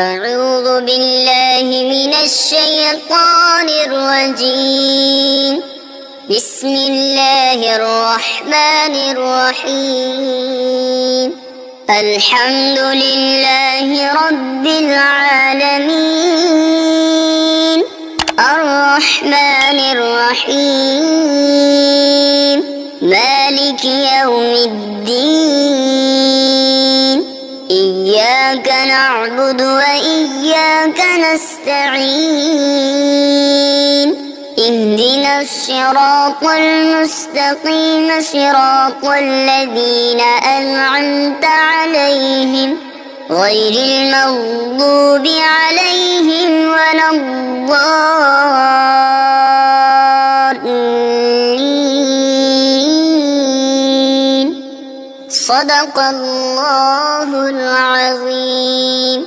أعوذ بالله من الشيطان الرجيم. بسم الله الرحمن الرحيم. الحمد لله رب العالمين، الرحمن الرحيم، مالك يوم الدين. إياك نعبد وإياك نستعين. اهدنا الصراط المستقيم، صراط الذين أنعمت عليهم غير المغضوب عليهم ولا الضالين. صدق الله العظيم.